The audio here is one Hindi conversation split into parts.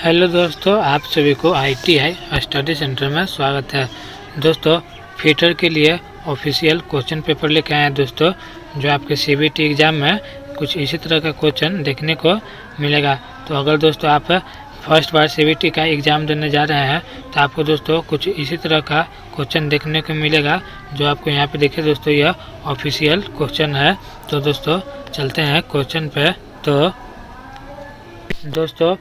हेलो दोस्तों, आप सभी को ITI स्टडी सेंटर में स्वागत है। दोस्तों, फीटर के लिए ऑफिशियल क्वेश्चन पेपर लेके आए हैं दोस्तों, जो आपके CBT एग्ज़ाम में कुछ इसी तरह का क्वेश्चन देखने को मिलेगा। तो अगर दोस्तों आप फर्स्ट बार CBT का एग्ज़ाम देने जा रहे हैं तो आपको दोस्तों कुछ इसी तरह का क्वेश्चन देखने को मिलेगा, जो आपको यहाँ पे देखिए दोस्तों, यह ऑफिशियल क्वेश्चन है। तो दोस्तों चलते हैं क्वेश्चन पे। तो दोस्तों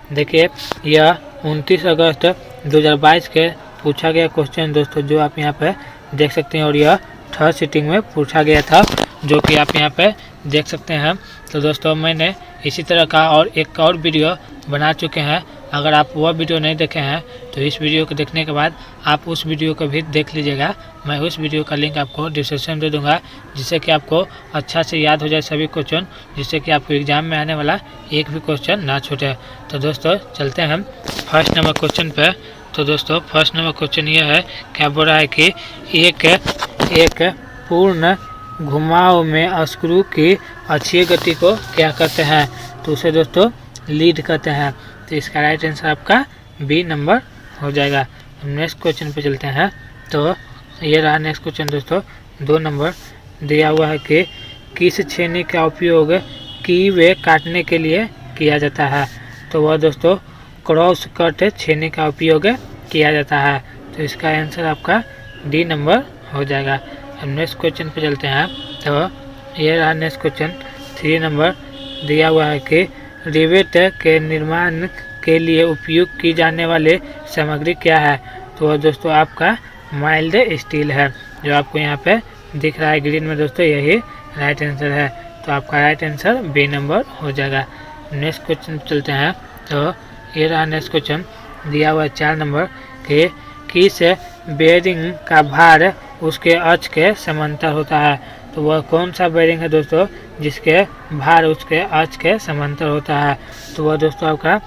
देखिए, यह 29 अगस्त 2022 के पूछा गया क्वेश्चन दोस्तों, जो आप यहाँ पे देख सकते हैं, और यह थर्ड सिटिंग में पूछा गया था, जो कि आप यहाँ पे देख सकते हैं। तो दोस्तों मैंने इसी तरह का और एक और वीडियो बना चुके हैं। अगर आप वह वीडियो नहीं देखे हैं तो इस वीडियो को देखने के बाद आप उस वीडियो को भी देख लीजिएगा। मैं उस वीडियो का लिंक आपको डिस्क्रिप्शन में दे दूंगा, जिससे कि आपको अच्छा से याद हो जाए सभी क्वेश्चन, जिससे कि आपको एग्जाम में आने वाला एक भी क्वेश्चन ना छूटे। तो दोस्तों चलते हैं हम फर्स्ट नंबर क्वेश्चन पे। तो दोस्तों फर्स्ट नंबर क्वेश्चन यह है, क्या बोल रहा है कि एक पूर्ण घुमाव में स्क्रू की अक्षीय गति को क्या कहते हैं? तो उसे दोस्तों लीड कहते हैं। तो इसका राइट आंसर आपका बी नंबर हो जाएगा। नेक्स्ट क्वेश्चन पे चलते हैं। तो ये रहा नेक्स्ट क्वेश्चन दोस्तों, 2 नंबर दिया हुआ है कि किस छेनी का उपयोग कीवे काटने के लिए किया जाता है? तो वह दोस्तों क्रॉस कट छेनी का उपयोग किया जाता है। तो इसका आंसर आपका डी नंबर हो जाएगा। अब नेक्स्ट क्वेश्चन पे चलते हैं। तो ये रहा नेक्स्ट क्वेश्चन, 3 नंबर दिया हुआ है कि रिवेट के निर्माण के लिए उपयोग की जाने वाली सामग्री क्या है? तो वह दोस्तों आपका माइल्ड स्टील है, जो आपको यहाँ पे दिख रहा है ग्रीन में दोस्तों, यही राइट आंसर है। तो आपका राइट आंसर बी नंबर हो जाएगा। नेक्स्ट क्वेश्चन चलते हैं। तो ये रहा नेक्स्ट क्वेश्चन दिया हुआ है 4 नंबर कि किस बेरिंग का भार उसके अक्ष के समांतर होता है? तो वह कौन सा बेरिंग है दोस्तों जिसके भार उसके अक्ष के समांतर होता है? तो वह दोस्तों आपका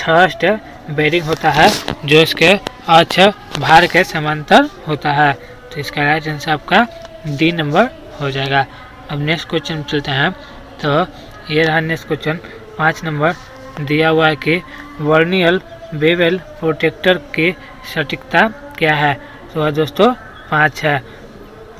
थ्रस्ट बेरिंग होता है, जो इसके अक्ष भार के समांतर होता है। तो इसका राइट आंसर आपका डी नंबर हो जाएगा। अब नेक्स्ट क्वेश्चन चलते हैं। तो ये रहा नेक्स्ट क्वेश्चन 5 नंबर दिया हुआ है कि वर्नियल बेवल प्रोटेक्टर की सटीकता क्या है? तो वह दोस्तों 5 है,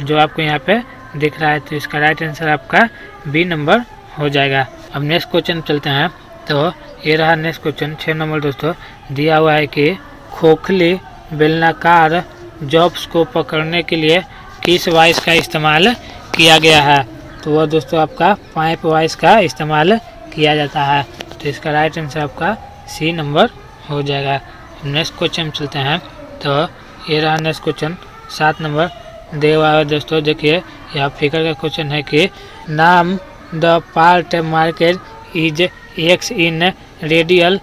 जो आपको यहाँ पे दिख रहा है। तो इसका राइट आंसर आपका बी नंबर हो जाएगा। अब नेक्स्ट क्वेश्चन चलते हैं। तो ये रहा नेक्स्ट क्वेश्चन 6 नंबर दोस्तों दिया हुआ है कि खोखली बेलनाकार जॉब्स को पकड़ने के लिए किस वाइस का इस्तेमाल किया गया है? तो वह दोस्तों आपका पाइप वाइस का इस्तेमाल किया जाता है। तो इसका राइट आंसर आपका सी नंबर हो जाएगा। नेक्स्ट क्वेश्चन चलते हैं। तो ये रहा नेक्स्ट क्वेश्चन 7 नंबर दिया हुआ है दोस्तों, देखिए यह फिगर का क्वेश्चन है कि नाम the part market is x in radial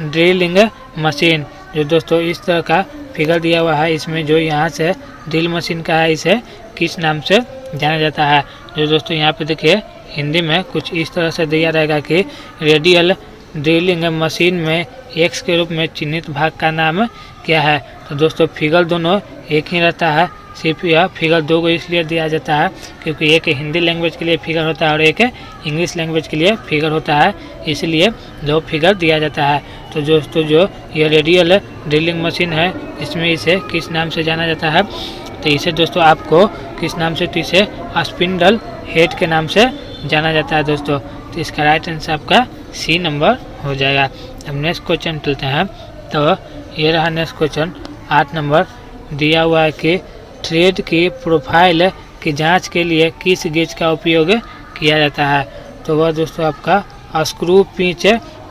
drilling machine. जो दोस्तों इस तरह का फिगर दिया हुआ है, इसमें जो यहाँ से ड्रिल मशीन का है, इसे किस नाम से जाना जाता है? जो दोस्तों यहाँ पे देखिए हिंदी में कुछ इस तरह से दिया रहेगा कि रेडियल ड्रिलिंग मशीन में एक्स के रूप में चिन्हित भाग का नाम क्या है? तो दोस्तों फिगर दोनों एक ही रहता है, सिर्फ यह फिगर 2 को इसलिए दिया जाता है क्योंकि एक हिंदी लैंग्वेज के लिए फिगर होता है और एक इंग्लिश लैंग्वेज के लिए फिगर होता है, इसलिए 2 फिगर दिया जाता है। तो दोस्तों जो ये रेडियल ड्रिलिंग मशीन है, इसमें इसे किस नाम से जाना जाता है? तो इसे दोस्तों आपको किस नाम से? तो इसे स्पिंडल हेड के नाम से जाना जाता है दोस्तों। तो इसका राइट आंसर आपका सी नंबर हो जाएगा। अब नेक्स्ट क्वेश्चन चलते हैं। तो ये रहा नेक्स्ट क्वेश्चन 8 नंबर दिया हुआ है कि थ्रेड की प्रोफाइल की जांच के लिए किस गेज का उपयोग किया जाता है? तो वह दोस्तों आपका स्क्रू पिच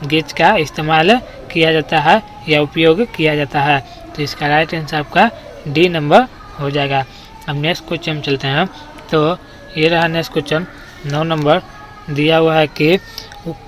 गेज का इस्तेमाल किया जाता है या उपयोग किया जाता है। तो इसका राइट आंसर आपका डी नंबर हो जाएगा। अब नेक्स्ट क्वेश्चन चलते हैं। तो ये रहा नेक्स्ट क्वेश्चन 9 नंबर दिया हुआ है कि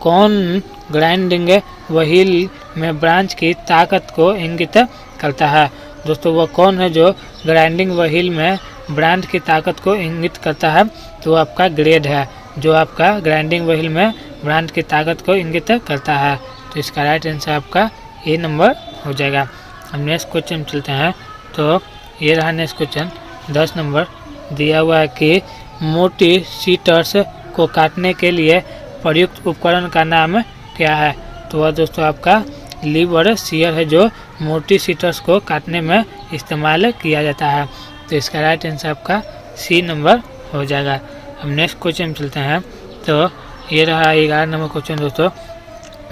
कौन ग्राइंडिंग व्हील में ब्रांच की ताकत को इंगित करता है? दोस्तों वह कौन है जो ग्राइंडिंग व्हील में ब्रांच की ताकत को इंगित करता है? तो आपका ग्रेड है, जो आपका ग्राइंडिंग व्हील में ब्रांच की ताकत को इंगित करता है। तो इसका राइट आंसर आपका ए नंबर हो जाएगा। अब नेक्स्ट क्वेश्चन चलते हैं। तो ये रहा नेक्स्ट क्वेश्चन 10 नंबर दिया हुआ है कि मोटी सीटर्स को काटने के लिए प्रयुक्त उपकरण का नाम क्या है? तो वह दोस्तों आपका लीवर शेयर है जो मोटी सीट्रस को काटने में इस्तेमाल किया जाता है। तो इसका राइट आंसर आपका सी नंबर हो जाएगा। अब नेक्स्ट क्वेश्चन चलते हैं। तो ये रहा 11 नंबर क्वेश्चन दोस्तों,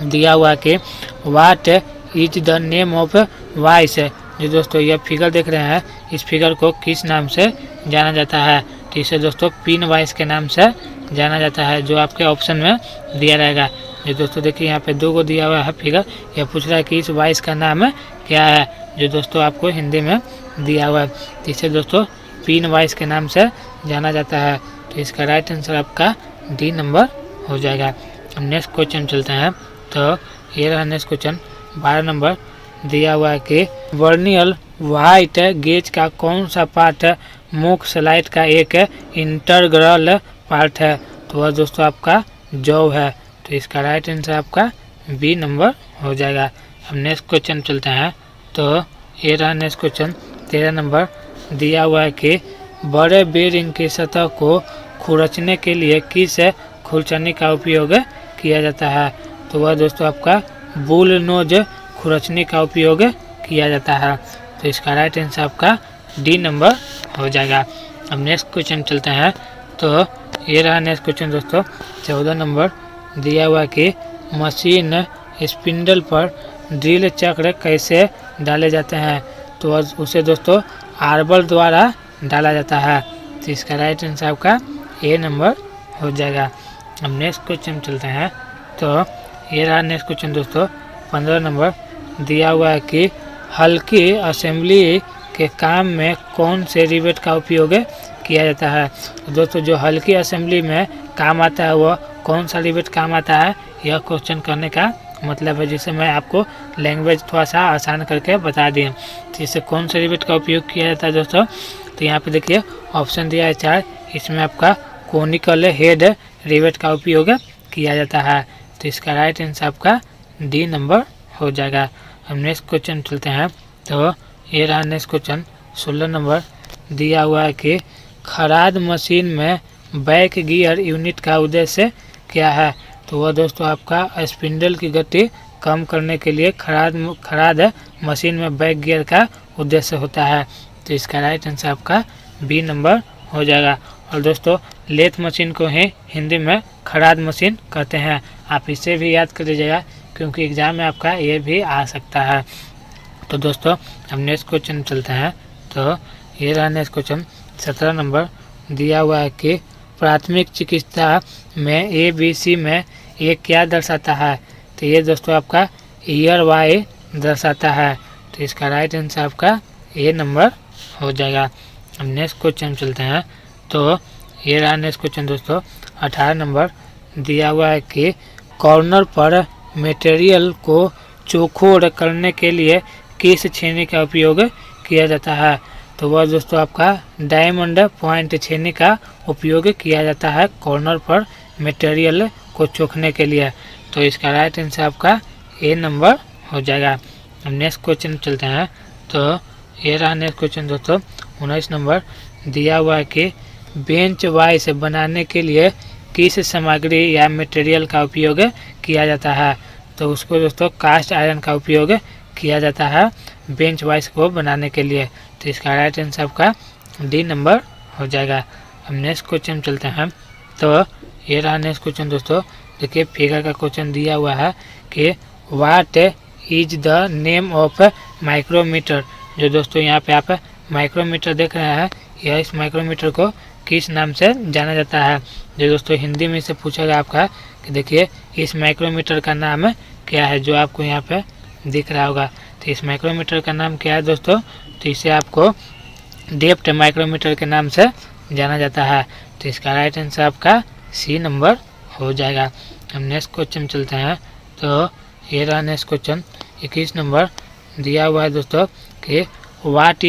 दिया हुआ कि what is the name of voice. जो दोस्तों यह फिगर देख रहे हैं, इस फिगर को किस नाम से जाना जाता है। तो इसे दोस्तों पिन वॉइस के नाम से जाना जाता है, जो आपके ऑप्शन में दिया रहेगा। जो दोस्तों देखिए यहाँ पे 2 को दिया हुआ है फिगर, यह पूछ रहा है कि इस वॉइस का नाम क्या है, जो दोस्तों आपको हिंदी में दिया हुआ है। तो इसे दोस्तों पिन वॉइस के नाम से जाना जाता है। तो इसका राइट आंसर आपका डी नंबर हो जाएगा। अब नेक्स्ट क्वेश्चन चलते हैं। तो ये रहा नेक्स्ट क्वेश्चन 12 नंबर, दिया हुआ है कि वर्नियल वाइट गेज का कौन सा पार्ट मुख्य स्लाइड का एक इंटरग्रल पार्ट है। तो वह दोस्तों आपका जॉ है। तो इसका राइट आंसर आपका बी नंबर हो जाएगा। अब नेक्स्ट क्वेश्चन चलते हैं। तो ये रहा नेक्स्ट क्वेश्चन 13 नंबर, दिया हुआ है कि बड़े बेरिंग की सतह को खुरचने के लिए किस खुरचनी का उपयोग किया जाता है। तो वह दोस्तों आपका बुल नोज खुरचनी का उपयोग किया जाता है। तो इसका राइट आंसर आपका डी नंबर हो जाएगा। अब नेक्स्ट क्वेश्चन चलते हैं। तो ये रहा नेक्स्ट क्वेश्चन दोस्तों 14 नंबर, दिया हुआ कि मशीन स्पिंडल पर ड्रिल चक्र कैसे डाले जाते हैं। तो उसे दोस्तों आर्बल द्वारा डाला जाता है। तो इसका राइट आंसर आपका ए नंबर हो जाएगा। अब नेक्स्ट क्वेश्चन चलते हैं। तो ये रहा नेक्स्ट क्वेश्चन दोस्तों 15 नंबर, दिया हुआ है कि हल्की असेंबली के काम में कौन से रिवेट का उपयोग किया जाता है। तो दोस्तों जो हल्की असेंबली में काम आता है वह कौन सा रिवेट काम आता है, यह क्वेश्चन करने का मतलब है, जिसे मैं आपको लैंग्वेज थोड़ा सा आसान करके बता दिए। तो इसे कौन से रिवेट का उपयोग किया जाता है दोस्तों। तो यहाँ पे देखिए ऑप्शन दिया है 4, इसमें आपका कोनिकल हेड रिवेट का उपयोग किया जाता है। तो इसका राइट आंसर आपका डी नंबर हो जाएगा। हम नेक्स्ट क्वेश्चन चलते हैं। तो ये रहा नेक्स्ट क्वेश्चन 16 नंबर, दिया हुआ है कि खराद मशीन में बैक गियर यूनिट का उद्देश्य क्या है। तो वह दोस्तों आपका स्पिंडल की गति कम करने के लिए खराद मशीन में बैक गियर का उद्देश्य होता है। तो इसका राइट आंसर आपका बी नंबर हो जाएगा। और दोस्तों लेथ मशीन को ही हिंदी में खराद मशीन कहते हैं। आप इसे भी याद कर लीजिएगा, क्योंकि एग्जाम में आपका ये भी आ सकता है। तो दोस्तों हम नेक्स्ट क्वेश्चन चलते हैं। तो ये रहा नेक्स्ट क्वेश्चन 17 नंबर, दिया हुआ है कि प्राथमिक चिकित्सा में ABC में ये क्या दर्शाता है। तो ये दोस्तों आपका ईयर वाई दर्शाता है। तो इसका राइट आंसर आपका ए नंबर हो जाएगा। अब नेक्स्ट क्वेश्चन चलते हैं। तो ये रहा नेक्स्ट क्वेश्चन दोस्तों 18 नंबर, दिया हुआ है कि कॉर्नर पर मटेरियल को चौखोर करने के लिए किस छेनी का उपयोग किया जाता है। तो वह दोस्तों आपका डायमंड पॉइंट छेनी का उपयोग किया जाता है कॉर्नर पर मटेरियल को चोखने के लिए। तो इसका राइट आंसर आपका ए नंबर हो जाएगा। अब नेक्स्ट क्वेश्चन चलते हैं। तो ये रहा नेक्स्ट क्वेश्चन दोस्तों 19 नंबर, दिया हुआ है कि बेंच वाइस बनाने के लिए किस सामग्री या मटेरियल का उपयोग किया जाता है। तो उसको दोस्तों कास्ट आयरन का उपयोग किया जाता है बेंच वाइस को बनाने के लिए। तो इसका राइट आंसर आपका डी नंबर हो जाएगा। अब नेक्स्ट क्वेश्चन चलते हैं। तो ये रहा नेक्स्ट क्वेश्चन दोस्तों, देखिए फिगर का क्वेश्चन दिया हुआ है कि what is the name of micrometer. जो दोस्तों यहाँ पे आप माइक्रोमीटर देख रहे हैं, यह इस माइक्रोमीटर को किस नाम से जाना जाता है। जो दोस्तों हिंदी में से पूछेगा आपका कि देखिए इस माइक्रोमीटर का नाम क्या है, जो आपको यहाँ पे दिख रहा होगा। तो इस माइक्रोमीटर का नाम क्या है दोस्तों। तो इसे आपको डेप्थ माइक्रोमीटर के नाम से जाना जाता है। तो इसका राइट आंसर आपका सी नंबर हो जाएगा। हम नेक्स्ट क्वेश्चन चलते हैं। तो ये रहा नेक्स्ट क्वेश्चन 21 नंबर, दिया हुआ है दोस्तों कि what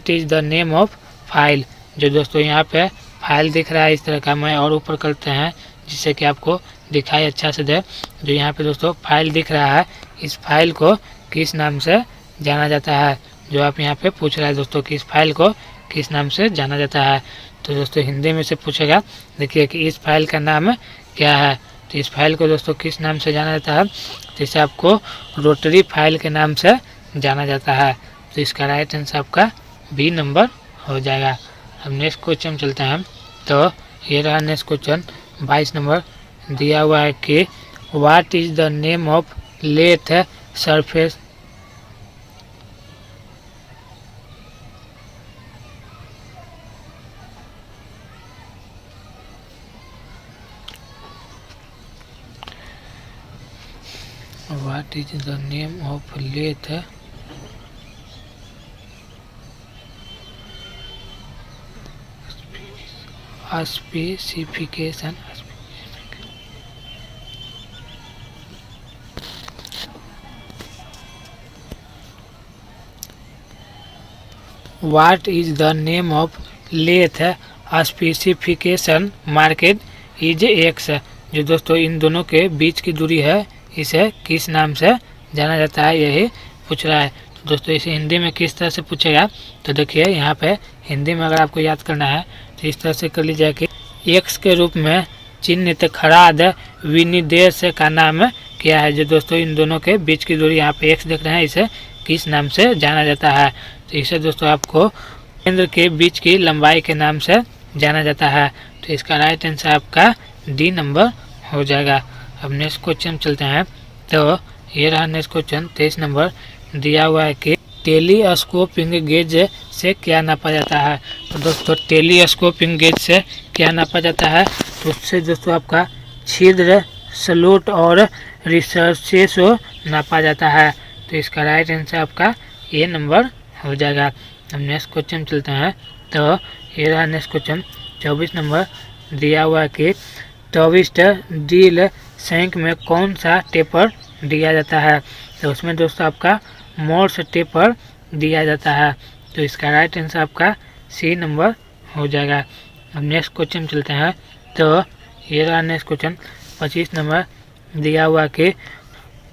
is the name of file. जो दोस्तों यहाँ पे फाइल दिख रहा है इस तरह का, मैं और ऊपर करते हैं जिससे कि आपको दिखाई अच्छा से दे। जो यहाँ पे दोस्तों फाइल दिख रहा है, इस फाइल को किस नाम से जाना जाता है। जो आप यहाँ पे पूछ रहा है दोस्तों कि इस फाइल को किस नाम से जाना जाता है। तो दोस्तों हिंदी में से पूछेगा देखिए कि इस फाइल का नाम क्या है। तो इस फाइल को दोस्तों किस नाम से जाना जाता है, तो इसे आपको रोटरी फाइल के नाम से जाना जाता है। तो इसका राइट आंसर आपका बी नंबर हो जाएगा। अब नेक्स्ट क्वेश्चन चलते हैं। तो ये रहा नेक्स्ट क्वेश्चन 22 नंबर दिया हुआ है कि what is the name of lathe surface What is the name of lathe specification? What is the name of lathe specification market is x? जो दोस्तों इन दोनों के बीच की दूरी है, इसे किस नाम से जाना जाता है, यही पूछ रहा है। तो दोस्तों इसे हिंदी में किस तरह से पूछेगा, तो देखिए यहाँ पे हिंदी में अगर आपको याद करना है तो इस तरह से कर लीजिए कि एक्स के रूप में चिन्हित खराद विनिर्देश का नाम क्या है। जो दोस्तों इन दोनों के बीच की दूरी यहाँ पे एक्स देख रहे हैं, इसे किस नाम से जाना जाता है, तो इसे दोस्तों आपको केंद्र के बीच की लंबाई के नाम से जाना जाता है। तो इसका राइट आंसर आपका डी नंबर हो जाएगा। अब नेक्स्ट क्वेश्चन चलते हैं। तो ये रहा नेक्स्ट क्वेश्चन 23 नंबर दिया हुआ है कि टेलीस्कोपिंग गेज से क्या नापा जाता है। तो दोस्तों टेलीस्कोपिंग गेज से क्या नापा जाता है, तो उससे दोस्तों आपका छिद्र स्लोट और रिसर्चेस नापा जाता है। तो इसका राइट आंसर आपका ए नंबर हो जाएगा। अब नेक्स्ट क्वेश्चन चलते हैं। तो ये रहा नेक्स्ट क्वेश्चन 24 नंबर दिया हुआ है कि ट्विस्ट ड्रिल सैंक में कौन सा टेपर दिया जाता है। तो उसमें दोस्तों आपका मोर्स टेपर दिया जाता है। तो इसका राइट आंसर आपका सी नंबर हो जाएगा। अब नेक्स्ट क्वेश्चन चलते हैं। तो ये रहा नेक्स्ट क्वेश्चन 25 नंबर दिया हुआ कि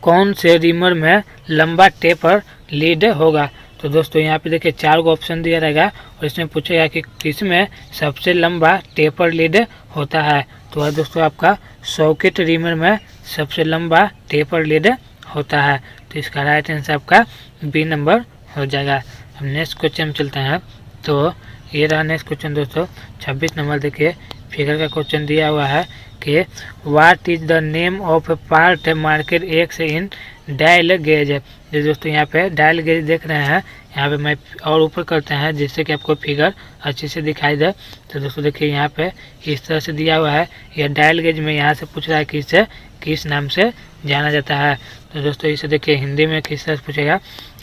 कौन से रिमर में लंबा टेपर लीड होगा। तो दोस्तों यहाँ पे देखिए 4 को ऑप्शन दिया रहेगा और इसमें पूछेगा कि किसमें सबसे लंबा टेपर लीड होता है। तो वह दोस्तों आपका सॉकेट रिमर में सबसे लंबा टेपर लीड होता है। तो इसका राइट आंसर आपका बी नंबर हो जाएगा। अब नेक्स्ट क्वेश्चन चलते हैं। तो ये रहा नेक्स्ट क्वेश्चन दोस्तों 26 नंबर देखिए फिगर का क्वेश्चन दिया हुआ है कि what is the name of part market x in dial gauge. जो दोस्तों यहाँ पे डायल गेज देख रहे हैं, यहाँ पे मैं और ऊपर करते हैं जिससे कि आपको फिगर अच्छे से दिखाई दे। तो दोस्तों देखिए यहाँ पे इस तरह से दिया हुआ है, यह डायल गेज में यहाँ से पूछ रहा है कि इसे किस नाम से जाना जाता है। तो दोस्तों इसे देखिए हिंदी में किस तरह से पूछेगा,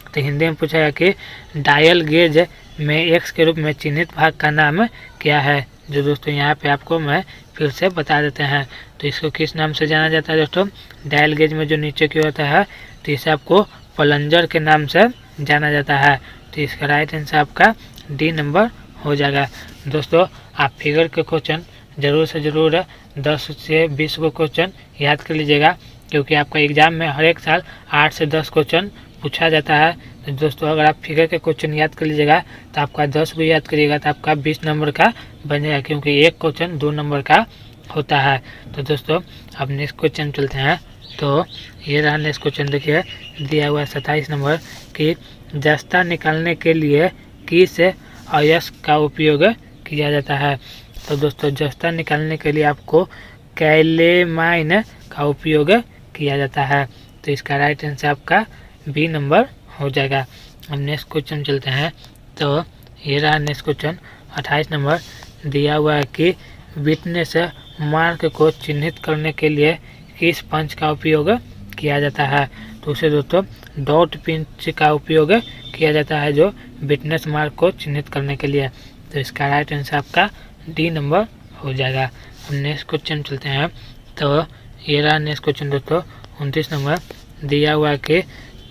तो हिंदी में पूछेगा कि डायल गेज में एक्स के रूप में चिन्हित भाग का नाम क्या है। जो दोस्तों यहाँ पे आपको मैं फिर से बता देते हैं। तो इसको किस नाम से जाना जाता है दोस्तों, डायल गेज में जो नीचे की होता है तो इसे आपको प्लंजर के नाम से जाना जाता है। तो इसका राइट आंसर आपका डी नंबर हो जाएगा। दोस्तों आप फिगर के क्वेश्चन ज़रूर से ज़रूर 10 से 20 को क्वेश्चन याद कर लीजिएगा, क्योंकि आपका एग्ज़ाम में हर एक साल 8 से 10 क्वेश्चन पूछा जाता है। तो दोस्तों अगर आप फिगर के क्वेश्चन याद कर लीजिएगा तो आपका 10 को याद करिएगा तो आपका 20 नंबर का बन जाएगा, क्योंकि एक क्वेश्चन 2 नंबर का होता है। तो दोस्तों अब नेक्स्ट क्वेश्चन चलते हैं। तो ये रहा नेक्स्ट क्वेश्चन देखिए दिया हुआ है 27 नंबर कि जस्ता निकालने के लिए किस अयस्क का उपयोग किया जाता है। तो दोस्तों जस्ता निकालने के लिए आपको कैलेमाइन का उपयोग किया जाता है। तो इसका राइट आंसर आपका बी नंबर हो जाएगा। अब नेक्स्ट क्वेश्चन चलते हैं। तो ये रहा नेक्स्ट क्वेश्चन 28 नंबर दिया हुआ है कि विटनेस मार्क को चिन्हित करने के लिए किस पंच का उपयोग किया जाता है। तो उसे दोस्तों डॉट पिंच का उपयोग किया जाता है, जो विटनेस मार्क को चिन्हित करने के लिए। तो इसका राइट आंसर आपका डी नंबर हो जाएगा। अब नेक्स्ट क्वेश्चन चलते हैं। तो ये रहा नेक्स्ट क्वेश्चन दोस्तों 29 नंबर दिया हुआ है कि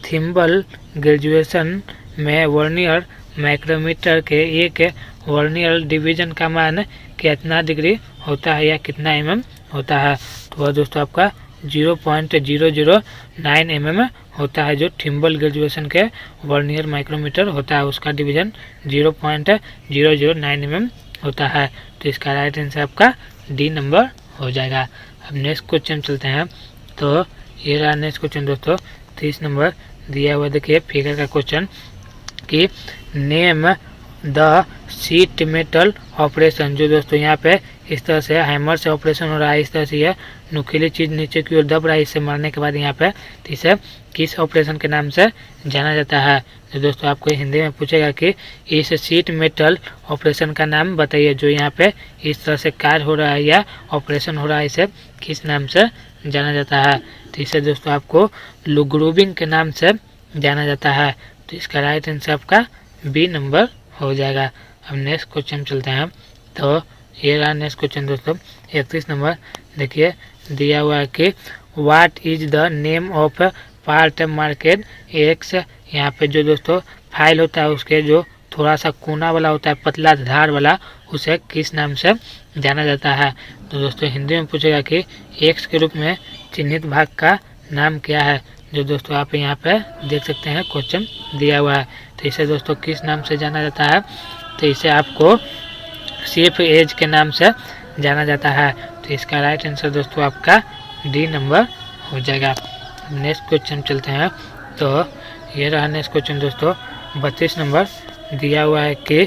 थिम्बल ग्रेजुएशन में वर्नियर माइक्रोमीटर के एक वर्नियर डिवीजन का मान कितना डिग्री होता है या कितना mm होता है। तो वह दोस्तों आपका 0.009 mm होता है। जो थिम्बल ग्रेजुएशन के वर्नियर माइक्रोमीटर होता है उसका डिवीजन 0.009 mm होता है। तो इसका राइट आंसर आपका डी नंबर हो जाएगा। अब नेक्स्ट क्वेश्चन चलते हैं। तो ये रहा नेक्स्ट क्वेश्चन दोस्तों, 30 नंबर दिया हुआ देखिए फिगर का क्वेश्चन कि name the sheet metal operation. जो दोस्तों यहाँ पे इस तरह से हैमर से ऑपरेशन हो रहा है, इस तरह से यह नुकीली चीज़ नीचे की ओर दब रहा है, इसे मारने के बाद यहाँ पे तो इसे किस ऑपरेशन के नाम से जाना जाता है। तो दोस्तों आपको हिंदी में पूछेगा कि इस शीट मेटल ऑपरेशन का नाम बताइए। जो यहाँ पे इस तरह से कार्य हो रहा है या ऑपरेशन हो रहा है, इसे किस नाम से जाना जाता है। तो इसे दोस्तों आपको लुग्रूबिंग के नाम से जाना जाता है। तो इसका राइट आंसर आपका बी नंबर हो जाएगा। अब नेक्स्ट क्वेश्चन चलते हैं। तो ये रहा नेक्स्ट क्वेश्चन दोस्तों, 31 नंबर देखिए दिया हुआ है कि what is the name of part market x. यहाँ पे जो दोस्तों फाइल होता है उसके जो थोड़ा सा कोना वाला होता है, पतला धार वाला, उसे किस नाम से जाना जाता है। तो दोस्तों हिंदी में पूछेगा कि एक्स के रूप में चिन्हित भाग का नाम क्या है। जो दोस्तों आप यहाँ पे देख सकते हैं क्वेश्चन दिया हुआ है। तो इसे दोस्तों किस नाम से जाना जाता है। तो इसे आपको शेप एज के नाम से जाना जाता है। तो इसका राइट आंसर दोस्तों आपका डी नंबर हो जाएगा। नेक्स्ट क्वेश्चन चलते हैं। तो ये रहा नेक्स्ट क्वेश्चन दोस्तों, 32 नंबर दिया हुआ है कि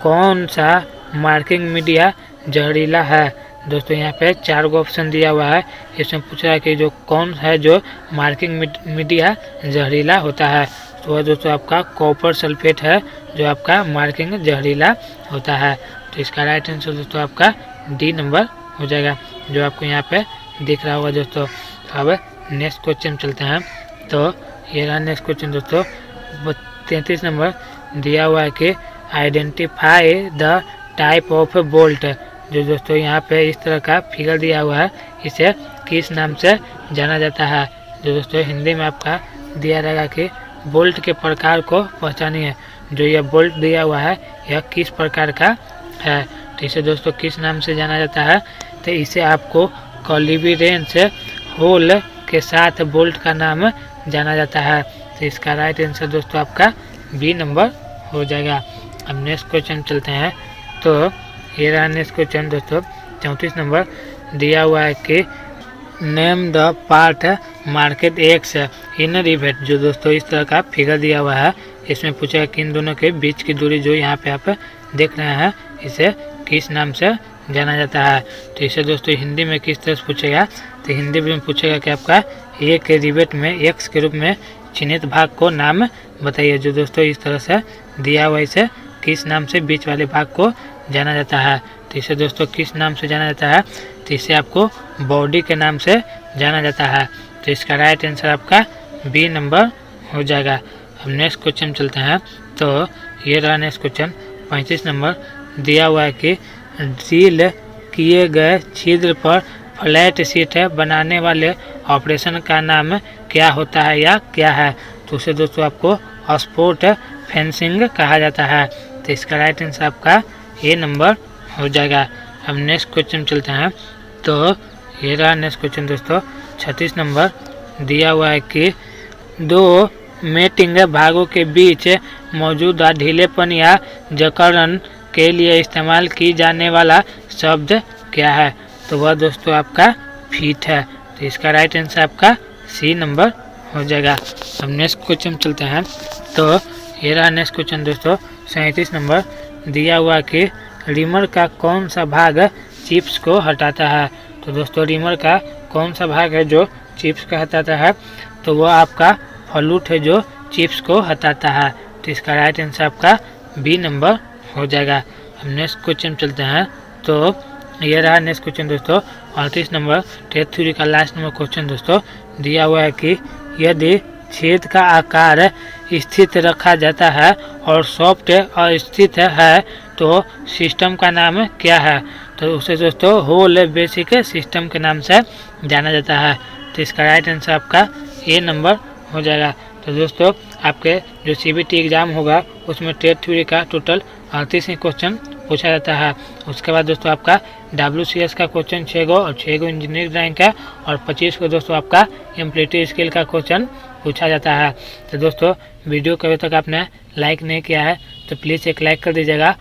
कौन सा मार्किंग मीडिया जहरीला है। दोस्तों यहाँ पे 4 गो ऑप्शन दिया हुआ है, इसमें पूछ रहा है कि जो कौन है जो मार्किंग मीडिया जहरीला होता है। तो वह दोस्तों आपका कॉपर सल्फेट है जो आपका मार्किंग जहरीला होता है। तो इसका राइट आंसर दोस्तों आपका डी नंबर हो जाएगा, जो आपको यहाँ पे दिख रहा होगा दोस्तों। तो अब नेक्स्ट क्वेश्चन चलते हैं। तो ये रहा नेक्स्ट क्वेश्चन दोस्तों, 33 नंबर दिया हुआ है कि identify the type of bolt. जो दोस्तों यहाँ पे इस तरह का फिगर दिया हुआ है, इसे किस नाम से जाना जाता है। जो दोस्तों हिंदी में आपका दिया रहेगा कि बोल्ट के प्रकार को पहचानिए। जो यह बोल्ट दिया हुआ है यह किस प्रकार का है। तो इसे दोस्तों किस नाम से जाना जाता है। तो इसे आपको कॉलिबरेंस होल के साथ बोल्ट का नाम जाना जाता है। तो इसका राइट आंसर दोस्तों आपका बी नंबर हो जाएगा। अब नेक्स्ट क्वेश्चन चलते हैं। तो ये रहा नेक्स्ट क्वेश्चन दोस्तों, 34 नंबर दिया हुआ है कि name the part market x in rivet. जो दोस्तों इस तरह का फिगर दिया हुआ है, इसमें पूछा कि इन दोनों के बीच की दूरी जो यहाँ पे आप देख रहे हैं, इसे किस नाम से जाना जाता है। तो इसे दोस्तों हिंदी में किस तरह से पूछेगा। तो हिंदी में पूछेगा कि आपका एक रिवेट में एक्स के रूप में चिन्हित भाग को नाम बताइए। जो दोस्तों इस तरह से दिया हुआ, इसे किस नाम से बीच वाले भाग को जाना जाता है। तो इसे दोस्तों किस नाम से जाना जाता है। तो इसे आपको बॉडी के नाम से जाना जाता है। तो इसका राइट आंसर आपका बी नंबर हो जाएगा। अब नेक्स्ट क्वेश्चन चलते हैं। तो ये रहा नेक्स्ट क्वेश्चन, 35 नंबर दिया हुआ है कि ड्रिल किए गए छिद्र पर फ्लैट शीट बनाने वाले ऑपरेशन का नाम क्या होता है या क्या है। तो उसे दोस्तों आपको स्पोर्ट फेंसिंग कहा जाता है। तो इसका राइट आंसर आपका ए नंबर हो जाएगा। अब नेक्स्ट क्वेश्चन चलते हैं। तो ये रहा नेक्स्ट क्वेश्चन दोस्तों, 36 नंबर दिया हुआ है कि दो मेटिंग भागों के बीच मौजूदा ढीलेपन या जकड़न के लिए इस्तेमाल की जाने वाला शब्द क्या है। तो वह दोस्तों आपका फीट है। तो इसका राइट आंसर आपका सी नंबर हो जाएगा। अब नेक्स्ट क्वेश्चन चलते हैं। तो ये रहा नेक्स्ट क्वेश्चन दोस्तों, 37 नंबर दिया हुआ कि रिमर का कौन सा भाग चिप्स को हटाता है। तो दोस्तों रिमर का कौन सा भाग है जो चिप्स को हटाता है। तो वह आपका फ्लूट है जो चिप्स को हटाता है। तो इसका राइट आंसर आपका बी नंबर हो जाएगा। अब नेक्स्ट क्वेश्चन चलते हैं। तो ये रहा नेक्स्ट क्वेश्चन दोस्तों, 38 नंबर टेस्ट थ्योरी का लास्ट नंबर क्वेश्चन दोस्तों दिया हुआ है कि यदि छेद का आकार स्थित रखा जाता है और सॉफ्ट अस्थित है तो सिस्टम का नाम क्या है। तो उसे दोस्तों होल बेसिक सिस्टम के नाम से जाना जाता है। तो इसका राइट आंसर आपका ए नंबर हो जाएगा। तो दोस्तों आपके जो CBT एग्ज़ाम होगा उसमें टेस्ट थ्योरी का टोटल 38 क्वेश्चन पूछा जाता है। उसके बाद दोस्तों आपका WCS का क्वेश्चन 6 गो और 6 गो इंजीनियरिंग ड्राइंग का और 25 को दोस्तों आपका एम्प्लीट्यूड स्केल का क्वेश्चन पूछा जाता है। तो दोस्तों वीडियो को अभी तक आपने लाइक नहीं किया है तो प्लीज़ एक लाइक कर दीजिएगा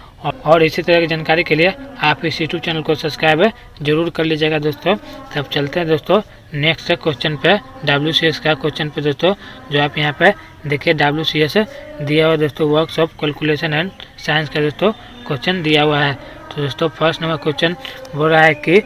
और इसी तरह की जानकारी के लिए आप इस यूट्यूब चैनल को सब्सक्राइब जरूर कर लीजिएगा दोस्तों। तब चलते हैं दोस्तों नेक्स्ट क्वेश्चन पे, WCS का क्वेश्चन पे दोस्तों, जो आप यहाँ पे देखिए WCS दिया हुआ दोस्तों, works of calculation and science का दोस्तों क्वेश्चन दिया हुआ है। तो दोस्तों फर्स्ट नंबर क्वेश्चन बोल रहा है कि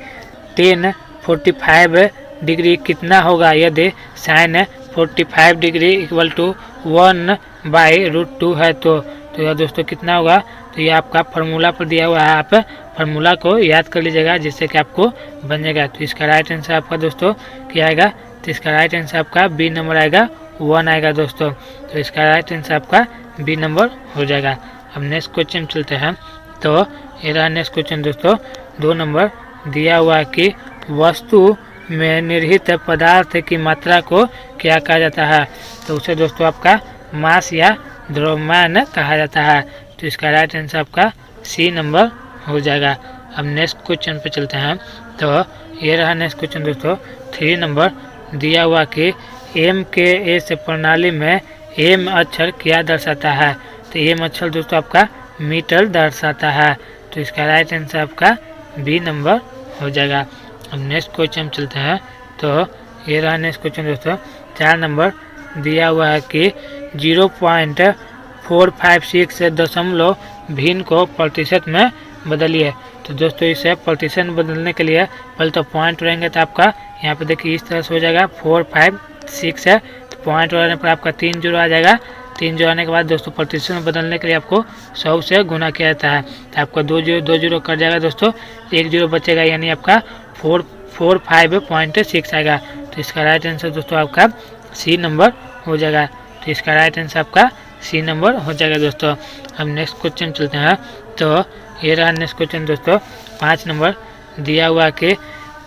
1045 डिग्री कितना होगा यदि साइन 45 डिग्री इक्वल टू 1/√2 है तो यह दोस्तों कितना होगा। तो ये आपका फार्मूला पर दिया हुआ है, आप फार्मूला को याद कर लीजिएगा जिससे कि आपको बन जाएगा। तो इसका राइट आंसर आपका दोस्तों क्या आएगा, तो इसका राइट आंसर आपका बी नंबर आएगा, 1 आएगा दोस्तों। तो इसका राइट आंसर आपका बी नंबर हो जाएगा। अब नेक्स्ट क्वेश्चन चलते हैं। तो ये रहा नेक्स्ट क्वेश्चन दोस्तों, 2 नंबर दिया हुआ है कि वस्तु में निहित पदार्थ की मात्रा को क्या कहा जाता है। तो उसे दोस्तों आपका मास या द्रव्यमान कहा जाता है। तो इसका राइट आंसर आपका सी नंबर हो जाएगा। अब नेक्स्ट क्वेश्चन पे चलते हैं। तो ये रहा नेक्स्ट क्वेश्चन दोस्तों, 3 नंबर दिया हुआ कि एम के एस प्रणाली में एम अक्षर क्या दर्शाता है। तो एम अक्षर दोस्तों आपका मीटर दर्शाता है। तो इसका राइट आंसर आपका बी नंबर हो जाएगा। अब नेक्स्ट क्वेश्चन चलते हैं। तो ये रहा नेक्स्ट क्वेश्चन दोस्तों, 4 नंबर दिया हुआ है कि 0.456 दशमलव भिन्न को प्रतिशत में बदलिए। तो दोस्तों इसे प्रतिशत में बदलने के लिए पहले तो पॉइंट रहेंगे, तो आपका यहाँ पे देखिए इस तरह से हो जाएगा, 456 है तो पॉइंट रहने पर आपका 3 जीरो आ जाएगा। 3 जीरो आने के बाद दोस्तों प्रतिशत में बदलने के लिए आपको 100 से गुना किया जाता है। तो आपका 2 जीरो कट जाएगा दोस्तों, 1 जीरो बचेगा, यानी आपका 445.6 आएगा। तो इसका राइट आंसर दोस्तों आपका सी नंबर हो जाएगा। तो इसका राइट आंसर आपका सी नंबर हो जाएगा दोस्तों। हम नेक्स्ट क्वेश्चन चलते हैं। तो ये रहा नेक्स्ट क्वेश्चन दोस्तों, 5 नंबर दिया हुआ कि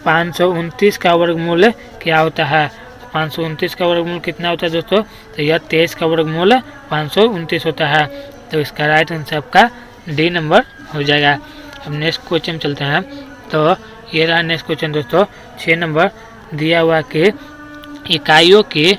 529 का वर्गमूल क्या होता है। 529 का वर्गमूल कितना होता है दोस्तों, तो यह 23 का वर्गमूल 529 होता है। तो इसका राइट आंसर आपका डी नंबर हो जाएगा। अब नेक्स्ट क्वेश्चन चलते हैं। तो ये रहा नेक्स्ट क्वेश्चन दोस्तों, 6 नंबर दिया हुआ कि इकाइयों की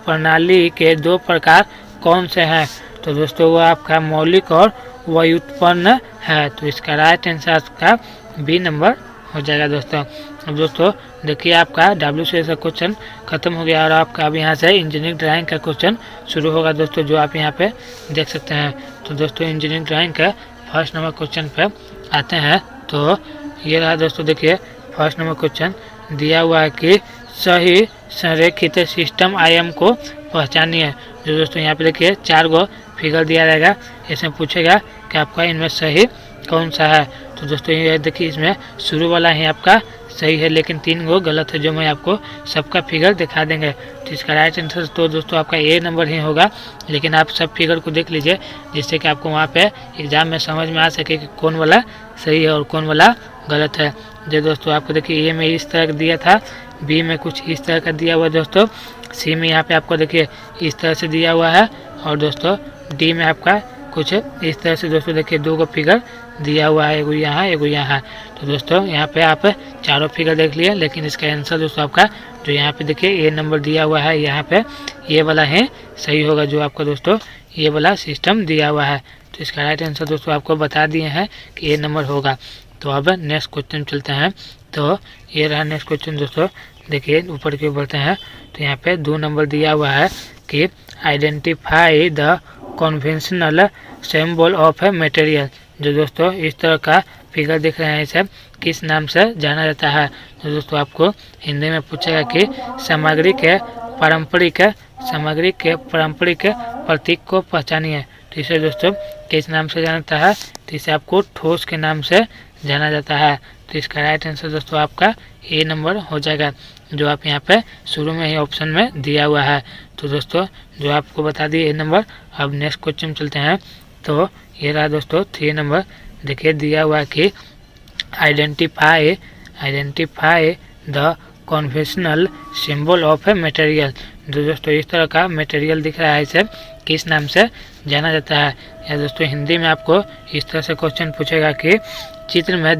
प्रणाली के 2 प्रकार कौन से हैं। तो दोस्तों वो आपका मौलिक और व्युत्पन्न है। तो इसका राइट आंसर आपका बी नंबर हो जाएगा दोस्तों। अब दोस्तों देखिए आपका WCS का क्वेश्चन खत्म हो गया और आपका अब यहाँ से इंजीनियरिंग ड्राइंग का क्वेश्चन शुरू होगा दोस्तों, जो आप यहाँ पे देख सकते हैं। तो दोस्तों इंजीनियरिंग ड्राइंग का फर्स्ट नंबर क्वेश्चन पे आते हैं। तो ये रहा दोस्तों, देखिए फर्स्ट नंबर क्वेश्चन दिया हुआ है कि सही संरेखित सिस्टम आयाम को पहचानिए। जो दोस्तों यहाँ पे देखिए 4 गो फिगर दिया रहेगा, इसमें पूछेगा कि आपका इनमें सही कौन सा है। तो दोस्तों ये देखिए इसमें शुरू वाला ही आपका सही है, लेकिन 3 गो गलत है, जो मैं आपको सबका फिगर दिखा देंगे। तो इसका राइट आंसर तो दोस्तों आपका ए नंबर ही होगा, लेकिन आप सब फिगर को देख लीजिए जिससे कि आपको वहाँ पे एग्जाम में समझ में आ सके कि कौन वाला सही है और कौन वाला गलत है। जो दोस्तों आपको देखिए ए में इस तरह का दिया था, बी में कुछ इस तरह का दिया हुआ दोस्तों, सी में यहाँ पे आपको देखिए इस तरह से दिया हुआ है और दोस्तों डी में आपका कुछ इस तरह से दोस्तों देखिए 2 गो फिगर दिया हुआ है, एगो यहाँ एगो यहाँ। तो दोस्तों यहाँ पे आप चारों फिगर देख लिए, लेकिन इसका आंसर दोस्तों आपका जो यहाँ पे देखिए ए नंबर दिया हुआ है, यहाँ पे ये वाला है सही होगा, जो आपका दोस्तों ये वाला सिस्टम दिया हुआ है। तो इसका राइट आंसर दोस्तों आपको बता दिए हैं कि ए नंबर होगा। तो अब नेक्स्ट क्वेश्चन चलते हैं। तो ये रहा नेक्स्ट क्वेश्चन दोस्तों, देखिए ऊपर की ओर बढ़ते हैं। तो यहाँ पे 2 नंबर दिया हुआ है कि identify the conventional symbol of a material. जो दोस्तों इस तरह का फिगर दिख रहे हैं, इसे किस नाम से जाना जाता है। तो दोस्तों आपको हिंदी में पूछेगा कि सामग्री के पारंपरिक प्रतीक को पहचानिए। तो इसे दोस्तों किस नाम से जाना जाता है, तो इसे आपको ठोस के नाम से जाना जाता है। तो इसका राइट आंसर दोस्तों आपका ए नंबर हो जाएगा, जो आप यहाँ पे शुरू में ही ऑप्शन में दिया हुआ है। तो दोस्तों जो आपको बता दिए ए नंबर। अब नेक्स्ट क्वेश्चन चलते हैं। तो ये रहा दोस्तों 3 नंबर, देखिए दिया हुआ है कि identify the conventional symbol of a material. जो दोस्तों इस तरह का मटेरियल दिख रहा है, इसे किस नाम से जाना जाता है। या दोस्तों हिंदी में आपको इस तरह से क्वेश्चन पूछेगा कि चित्र में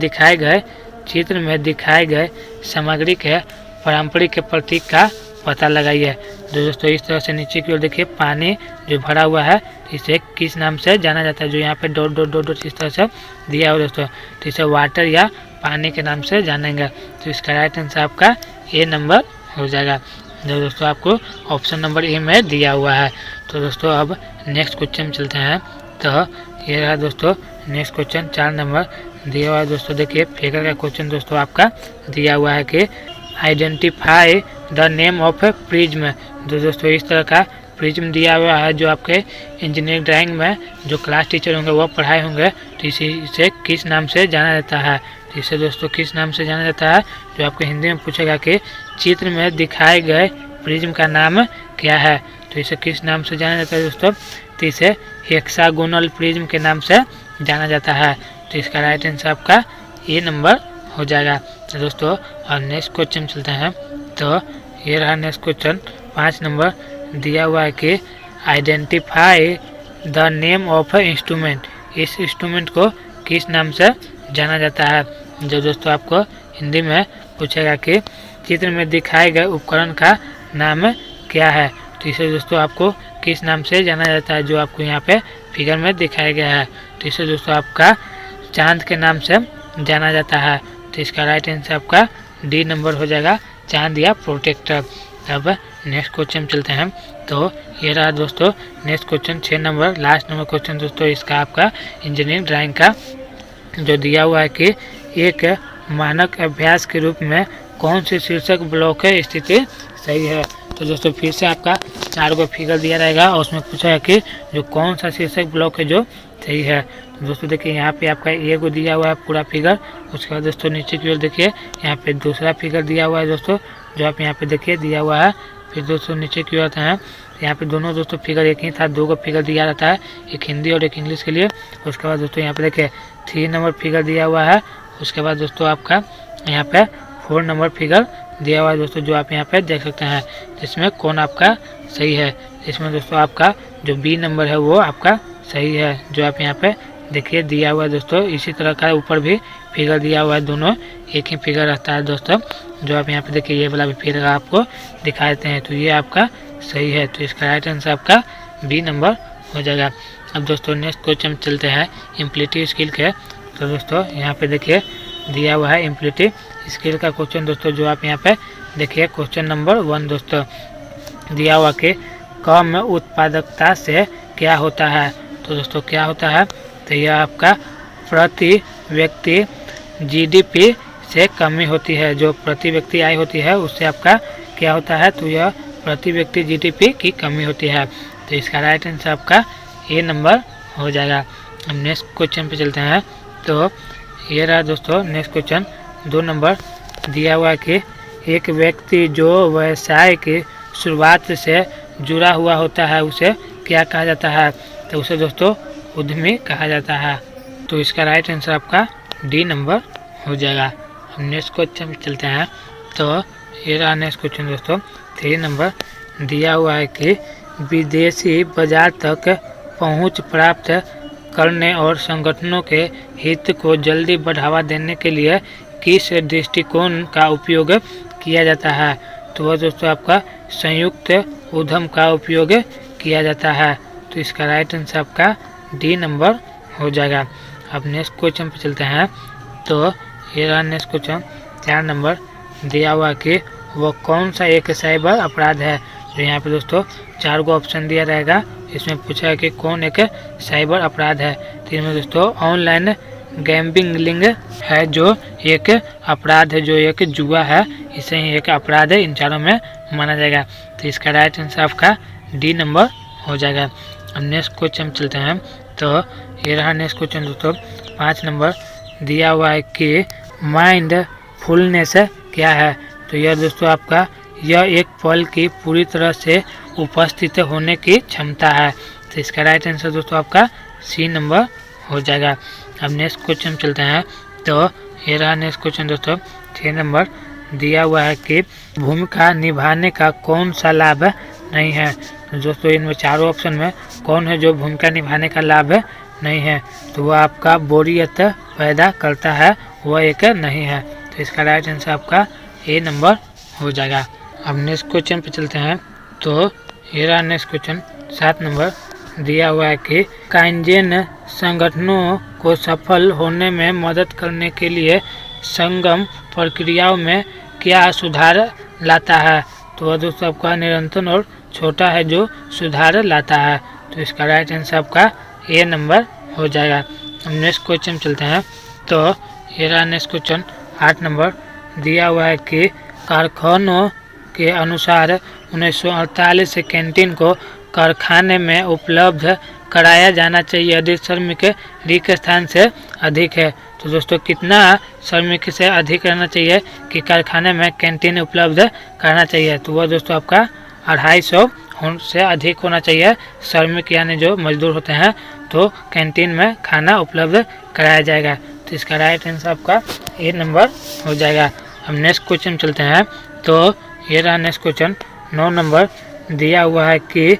दिखाए गए सामग्री के पारंपरिक प्रतीक का पता लगाइए। दोस्तों इस तरह से नीचे की ओर देखिए पानी जो भरा हुआ है इसे किस नाम से जाना जाता है, जो यहाँ पे डॉट डॉट डॉट डॉट इस तरह से दिया हुआ दोस्तों, तो इसे वाटर या पानी के नाम से जानेंगे। तो इसका राइट आंसर आपका ए नंबर हो जाएगा, जो दोस्तों आपको ऑप्शन नंबर ए में दिया हुआ है। तो दोस्तों अब नेक्स्ट क्वेश्चन चलते हैं। तो ये रहा दोस्तों नेक्स्ट क्वेश्चन 4 नंबर दिया हुआ है दोस्तों। देखिए फिगर का क्वेश्चन दोस्तों आपका दिया हुआ है कि identify the name of prism. तो दोस्तों इस तरह का प्रिज्म दिया हुआ है जो आपके इंजीनियरिंग ड्राइंग में जो क्लास टीचर होंगे वो पढ़ाए होंगे, तो इसे किस नाम से जाना जाता है। तो इसे दोस्तों किस नाम से जाना जाता है, जो आपको हिंदी में पूछेगा कि चित्र में दिखाए गए प्रिज्म का नाम क्या है, तो इसे किस नाम से जाना जाता है दोस्तों। तो इसे हेक्सागोनल प्रिज्म के नाम से जाना जाता है। तो इसका राइट आंसर आपका ए नंबर हो जाएगा। तो दोस्तों और नेक्स्ट क्वेश्चन चलते हैं। तो ये रहा नेक्स्ट क्वेश्चन 5 नंबर दिया हुआ है कि identify the name of instrument. इस इंस्ट्रूमेंट को किस नाम से जाना जाता है, जो दोस्तों आपको हिंदी में पूछेगा कि चित्र में दिखाए गए उपकरण का नाम क्या है। तो इसे दोस्तों आपको किस नाम से जाना जाता है, जो आपको यहाँ पे फिगर में दिखाया गया है। तो इसे दोस्तों आपका चांद के नाम से जाना जाता है। तो इसका राइट आंसर आपका डी नंबर हो जाएगा, चांद या प्रोटेक्टर। अब नेक्स्ट क्वेश्चन चलते हैं। तो ये रहा दोस्तों next question 6 number last number question दोस्तों इसका आपका इंजीनियरिंग ड्राइंग का जो दिया हुआ है कि एक मानक अभ्यास के रूप में कौन सी शीर्षक ब्लॉक की स्थिति सही है। तो दोस्तों फिर से आपका 4 को फिगर दिया रहेगा और उसमें पूछा है कि जो कौन सा शीर्षक ब्लॉक है जो सही है। तो दोस्तों देखिए यहाँ पे आपका ए को दिया हुआ है पूरा फिगर, उसके बाद दोस्तों नीचे की ओर देखिए यहाँ पे दूसरा फिगर दिया हुआ है दोस्तों, जो आप यहाँ पे देखिए दिया हुआ है। फिर दोस्तों नीचे की ओर आते हैं, यहाँ पे दोनों दोस्तों फिगर एक ही था, 2 को फिगर दिया रहता है, एक हिंदी और एक इंग्लिश के लिए। उसके बाद दोस्तों यहाँ पे देखिए 3 नंबर फिगर दिया हुआ है। उसके बाद दोस्तों आपका यहाँ पे 4 नंबर फिगर दिया हुआ है दोस्तों, जो आप यहाँ पे देख सकते हैं, जिसमें कौन आपका सही है। इसमें दोस्तों आपका जो बी नंबर है वो आपका सही है, जो आप यहाँ पे देखिए दिया हुआ है दोस्तों। इसी तरह का ऊपर भी फिगर दिया हुआ है, दोनों एक ही फिगर रहता है दोस्तों, जो आप यहाँ पे देखिए ये वाला भी फिगर आपको दिखा देते हैं। तो ये आपका सही है, तो इसका राइट आंसर आपका बी नंबर हो जाएगा। अब दोस्तों नेक्स्ट क्वेश्चन चलते हैं इम्प्लीटिव स्किल के। तो दोस्तों यहाँ पे देखिए दिया हुआ है इम्प्लीटिव स्किल का क्वेश्चन दोस्तों, जो आप यहाँ पे देखिए क्वेश्चन नंबर 1 दोस्तों दिया हुआ कि कम उत्पादकता से क्या होता है। तो दोस्तों क्या होता है, तो यह आपका प्रति व्यक्ति जीडीपी से कमी होती है, जो प्रति व्यक्ति आय होती है उससे आपका क्या होता है, तो यह प्रति व्यक्ति जीडीपी की कमी होती है। तो इसका राइट आंसर आपका ए नंबर हो जाएगा। अब नेक्स्ट क्वेश्चन पे चलते हैं। तो ये रहा दोस्तों नेक्स्ट क्वेश्चन 2 नंबर दिया हुआ कि एक व्यक्ति जो व्यवसाय की शुरुआत से जुड़ा हुआ होता है उसे क्या कहा जाता है। तो उसे दोस्तों उद्यमी कहा जाता है। तो इसका राइट आंसर आपका डी नंबर हो जाएगा। हम नेक्स्ट क्वेश्चन पे चलते हैं। तो ये रहा नेक्स्ट क्वेश्चन दोस्तों 3 नंबर दिया हुआ है कि विदेशी बाजार तक पहुंच प्राप्त करने और संगठनों के हित को जल्दी बढ़ावा देने के लिए किस दृष्टिकोण का उपयोग किया जाता है। तो वह दोस्तों आपका संयुक्त उद्यम का उपयोग किया जाता है। तो इसका राइट आंसर आपका डी नंबर हो जाएगा। अब नेक्स्ट क्वेश्चन पे चलते हैं। तो ये रहा नेक्स्ट क्वेश्चन 4 नंबर दिया हुआ कि वो कौन सा एक साइबर अपराध है। तो यहाँ पे दोस्तों 4 को ऑप्शन दिया रहेगा, इसमें पूछा है कि कौन एक साइबर अपराध है। तो इसमें दोस्तों ऑनलाइन गैम्बलिंग है जो एक अपराध है, जो एक जुआ है, इसे ही एक अपराध है, इन चारों में माना जाएगा। तो इसका राइट आंसर आपका डी नंबर हो जाएगा। अब नेक्स्ट क्वेश्चन चलते हैं। तो ये रहा नेक्स्ट क्वेश्चन दोस्तों 5 नंबर दिया हुआ है कि माइंडफुलनेस क्या है। तो यह दोस्तों आपका यह एक पल की पूरी तरह से उपस्थित होने की क्षमता है। तो इसका राइट आंसर दोस्तों आपका सी नंबर हो जाएगा। अब नेक्स्ट क्वेश्चन चलते हैं। तो ये रहा नेक्स्ट क्वेश्चन दोस्तों 6 नंबर दिया हुआ है कि भूमिका निभाने का कौन सा लाभ नहीं है। तो दोस्तों इनमें चारों ऑप्शन में कौन है जो भूमिका निभाने का लाभ नहीं है। तो वह आपका बोरियत पैदा करता है, वह एक नहीं है। तो इसका राइट आंसर आपका ए नंबर हो जाएगा। अब नेक्स्ट क्वेश्चन पे चलते हैं। तो ये रहा नेक्स्ट क्वेश्चन 7 नंबर दिया हुआ है कि काइंजेन संगठनों को सफल होने में मदद करने के लिए संगम प्रक्रियाओं में क्या सुधार लाता है। तो वह दोस्तों आपका निरंतर और छोटा है जो सुधार लाता है। तो इसका राइट आंसर आपका ए नंबर हो जाएगा। हम नेक्स्ट क्वेश्चन चलते हैं। तो ये रहा नेक्स्ट क्वेश्चन 8 नंबर दिया हुआ है कि कारखानों के अनुसार 1948 से कैंटीन को कारखाने में उपलब्ध कराया जाना चाहिए अधिक श्रमिक रिक्त स्थान से अधिक है। तो दोस्तों कितना श्रमिक से अधिक रहना चाहिए कि कारखाने में कैंटीन उपलब्ध कराना चाहिए। तो वह दोस्तों आपका 250 से अधिक होना चाहिए श्रमिक यानी जो मजदूर होते हैं, तो कैंटीन में खाना उपलब्ध कराया जाएगा। तो इसका राइट आंसर आपका ए नंबर हो जाएगा। हम नेक्स्ट क्वेश्चन चलते हैं। तो ये रहा नेक्स्ट क्वेश्चन 9 नंबर दिया हुआ है कि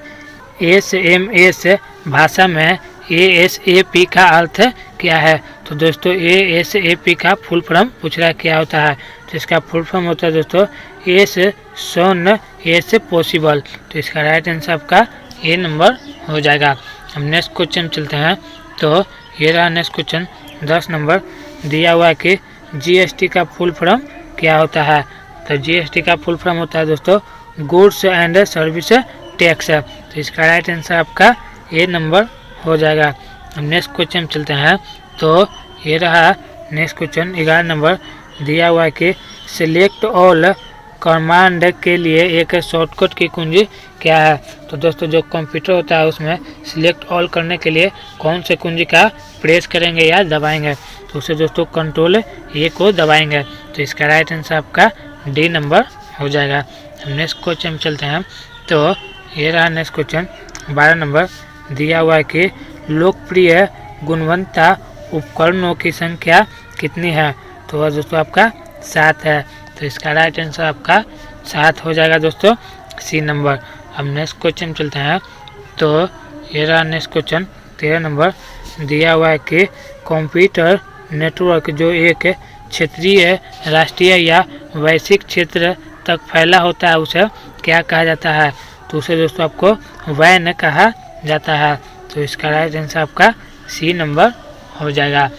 SMS भाषा में ASAP का अर्थ क्या है। तो दोस्तों ASAP का फुल फॉर्म पूछ रहा है क्या होता है। तो इसका फुल फॉर्म होता है दोस्तों एस सोन एस पॉसिबल। तो इसका राइट आंसर आपका ए नंबर हो जाएगा। हम नेक्स्ट क्वेश्चन चलते हैं। तो ये रहा नेक्स्ट क्वेश्चन 10 नंबर दिया हुआ है कि GST का फुल फॉर्म क्या होता है। तो GST का फुल फॉर्म होता है दोस्तों गुड्स एंड सर्विस टैक्स। तो इसका राइट आंसर आपका ए नंबर हो जाएगा। हम नेक्स्ट क्वेश्चन चलते हैं। तो ये रहा नेक्स्ट क्वेश्चन 11 नंबर दिया हुआ है कि सिलेक्ट ऑल कमांड के लिए एक शॉर्टकट की कुंजी क्या है। तो दोस्तों जो कंप्यूटर होता है उसमें सिलेक्ट ऑल करने के लिए कौन से कुंजी का प्रेस करेंगे या दबाएंगे। तो उसे दोस्तों कंट्रोल ए को दबाएंगे। तो इसका राइट आंसर आपका डी नंबर हो जाएगा। हम नेक्स्ट क्वेश्चन चलते हैं। तो ये रहा नेक्स्ट क्वेश्चन 12 नंबर दिया हुआ है कि लोकप्रिय गुणवत्ता उपकरणों की संख्या कितनी है। तो वह दोस्तों आपका 7 है। तो इसका राइट आंसर आपका 7 हो जाएगा दोस्तों सी नंबर। अब नेक्स्ट क्वेश्चन चलते हैं। तो ये रहा नेक्स्ट क्वेश्चन 13 नंबर दिया हुआ है कि कंप्यूटर नेटवर्क जो एक क्षेत्रीय राष्ट्रीय या वैश्विक क्षेत्र तक फैला होता है उसे क्या कहा जाता है। तो उसे दोस्तों आपको वैन कहा जाता है। तो इसका राइट आंसर आपका सी नंबर हो जाएगा।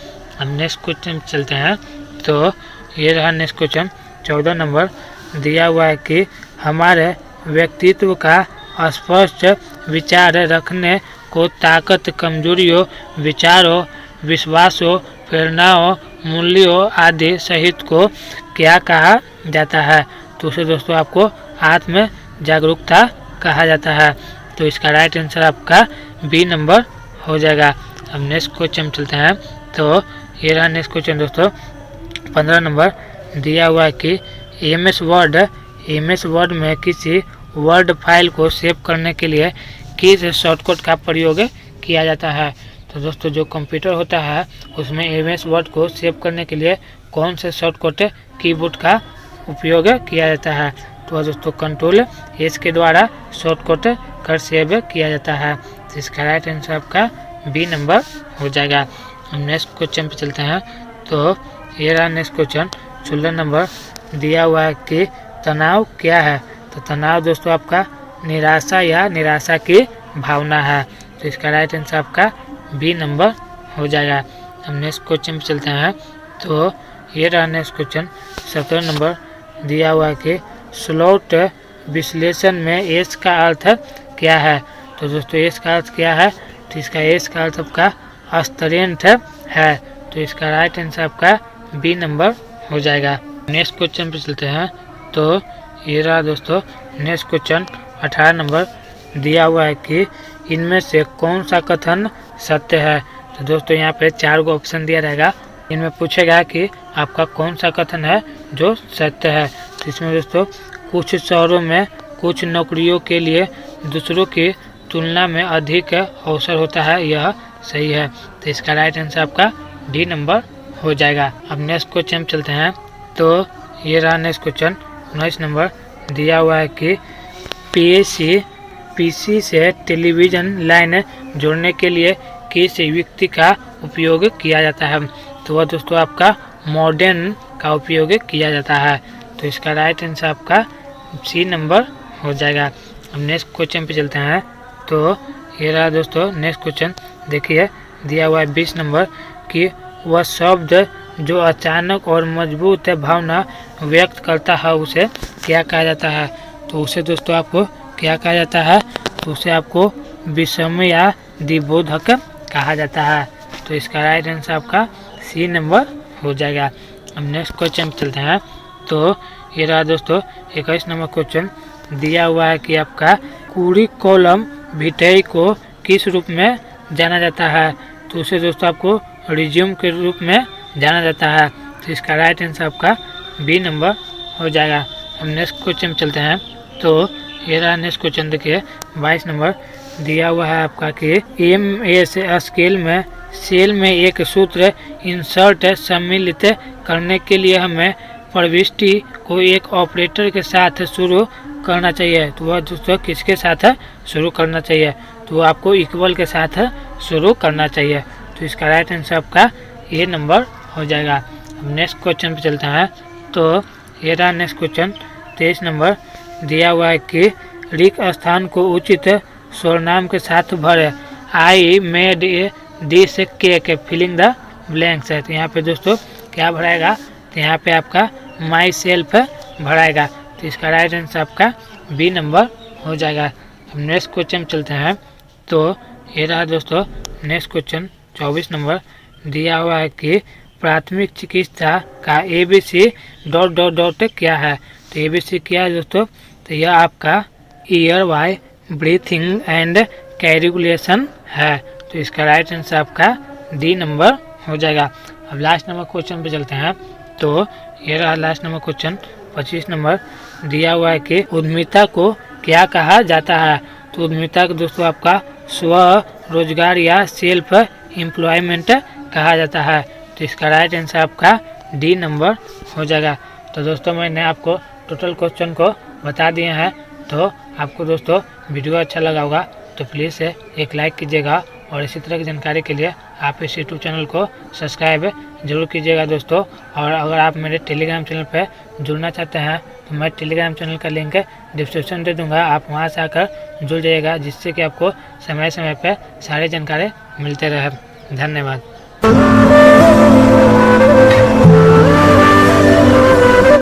अब नेक्स्ट क्वेश्चन चलते हैं। तो ये रहा नेक्स्ट क्वेश्चन 14 नंबर दिया हुआ है कि हमारे व्यक्तित्व का स्पष्ट विचार रखने को ताकत कमजोरियों विचारों विश्वासों प्रेरणाओं मूल्यों आदि सहित को क्या कहा जाता है। तो उसे दोस्तों आपको आत्म जागरूकता कहा जाता है। तो इसका राइट आंसर आपका बी नंबर हो जाएगा। अब नेक्स्ट क्वेश्चन चलते हैं। तो ये रहा नेक्स्ट क्वेश्चन दोस्तों 15 नंबर दिया हुआ है कि MS वर्ड में किसी वर्ड फाइल को सेव करने के लिए किस शॉर्टकट का प्रयोग किया जाता है। तो दोस्तों जो कंप्यूटर होता है उसमें MS वर्ड को सेव करने के लिए कौन से शॉर्टकट कीबोर्ड का उपयोग किया जाता है। तो दोस्तों कंट्रोल एस के द्वारा शॉर्टकट कर सेव किया जाता है। तो इसका राइट आंसर आपका बी नंबर हो जाएगा। हम नेक्स्ट क्वेश्चन पे चलते हैं। तो ये रहा नेक्स्ट क्वेश्चन 16 नंबर दिया हुआ है कि तनाव क्या है। तो तनाव दोस्तों आपका निराशा या निराशा की भावना है। तो इसका राइट आंसर आपका बी नंबर हो जाएगा। हम नेक्स्ट क्वेश्चन पे चलते हैं। तो ये रहा नेक्स्ट क्वेश्चन 17 नंबर दिया हुआ है कि स्लॉट विश्लेषण में एस का अर्थ क्या है। तो दोस्तों एस का अर्थ क्या है। तो इसका एस का अर्थ आपका स्ट्रेंथ है। तो इसका राइट आंसर आपका बी नंबर हो जाएगा। नेक्स्ट क्वेश्चन पे चलते हैं। तो ये रहा दोस्तों नेक्स्ट क्वेश्चन 18 नंबर दिया हुआ है कि इनमें से कौन सा कथन सत्य है। तो दोस्तों यहाँ पे 4 गो ऑप्शन दिया रहेगा। इनमें पूछेगा कि आपका कौन सा कथन है जो सत्य है। तो इसमें दोस्तों कुछ शहरों में कुछ नौकरियों के लिए दूसरों की तुलना में अधिक अवसर होता है, यह सही है। तो इसका राइट आंसर आपका डी नंबर हो जाएगा। अब नेक्स्ट क्वेश्चन चलते हैं। तो ये रहा नेक्स्ट क्वेश्चन 19 नंबर दिया हुआ है कि PC से टेलीविज़न लाइन जोड़ने के लिए किस युक्ति का उपयोग किया जाता है। तो वह दोस्तों आपका मॉडेम का उपयोग किया जाता है। तो इसका राइट आंसर आपका सी नंबर हो जाएगा। अब नेक्स्ट क्वेश्चन पे चलते हैं। तो ये रहा दोस्तों नेक्स्ट क्वेश्चन। देखिए दिया हुआ है 20 नंबर कि वह शब्द जो अचानक और मजबूत भावना व्यक्त करता है उसे क्या कहा जाता है। तो उसे दोस्तों आपको क्या कहा जाता है, तो उसे आपको विस्मयादिबोधक कहा जाता है। तो इसका राइट आंसर आपका सी नंबर हो जाएगा। अब नेक्स्ट क्वेश्चन चलते हैं। तो ये रहा दोस्तों 21 नंबर क्वेश्चन। दिया हुआ है कि आपका कुरिकोलम विटेई को किस रूप में जाना जाता है। तो उसे दोस्तों आपको रिज्यूम के रूप में जाना जाता है। तो इसका राइट आंसर आपका बी नंबर हो जाएगा। हम नेक्स्ट क्वेश्चन चलते हैं। तो ये रहा नेक्स्ट क्वेश्चन। देखिए 22 नंबर दिया हुआ है आपका कि एमएस स्केल में सेल में एक सूत्र इंसर्ट सम्मिलित करने के लिए हमें प्रविष्टि को एक ऑपरेटर के साथ शुरू करना चाहिए। तो वह दोस्तों किसके साथ शुरू करना चाहिए, तो आपको इक्वल के साथ शुरू करना चाहिए। तो इसका राइट आंसर आपका ए नंबर हो जाएगा। अब नेक्स्ट क्वेश्चन पे चलते हैं। तो ये रहा नेक्स्ट क्वेश्चन 23 नंबर। दिया हुआ है कि रिक्त स्थान को उचित स्वरनाम के साथ भरे। I made a this cake filling the blanks है। तो यहाँ पे दोस्तों क्या भराएगा, तो यहाँ पे आपका माई सेल्फ भराएगा। तो इसका राइट आंसर आपका बी नंबर हो जाएगा। अब नेक्स्ट क्वेश्चन चलते हैं। तो ये रहा दोस्तों नेक्स्ट क्वेश्चन 24 नंबर। दिया हुआ है कि प्राथमिक चिकित्सा का ABC ... क्या है। तो ABC क्या है दोस्तों, तो यह आपका ईयर वाई ब्रीथिंग एंड कैरिकुलेशन है। तो इसका राइट आंसर आपका डी नंबर हो जाएगा। अब लास्ट नंबर क्वेश्चन पे चलते हैं। तो ये रहा लास्ट नंबर क्वेश्चन 25 नंबर। दिया हुआ है कि उद्यमिता को क्या कहा जाता है। तो उद्यमिता को दोस्तों आपका स्व रोजगार या सेल्फ एम्प्लॉयमेंट कहा जाता है। तो इसका राइट आंसर आपका डी नंबर हो जाएगा। तो दोस्तों मैंने आपको टोटल क्वेश्चन को बता दिए हैं। तो आपको दोस्तों वीडियो अच्छा लगा होगा तो प्लीज़ एक लाइक कीजिएगा और इसी तरह की जानकारी के लिए आप इस यूट्यूब चैनल को सब्सक्राइब जरूर कीजिएगा दोस्तों। और अगर आप मेरे टेलीग्राम चैनल पर जुड़ना चाहते हैं तो मैं टेलीग्राम चैनल का लिंक डिस्क्रिप्शन दे दूंगा, आप वहां से आकर जुड़ जाइएगा, जिससे कि आपको समय समय पर सारी जानकारी मिलते रहे। धन्यवाद।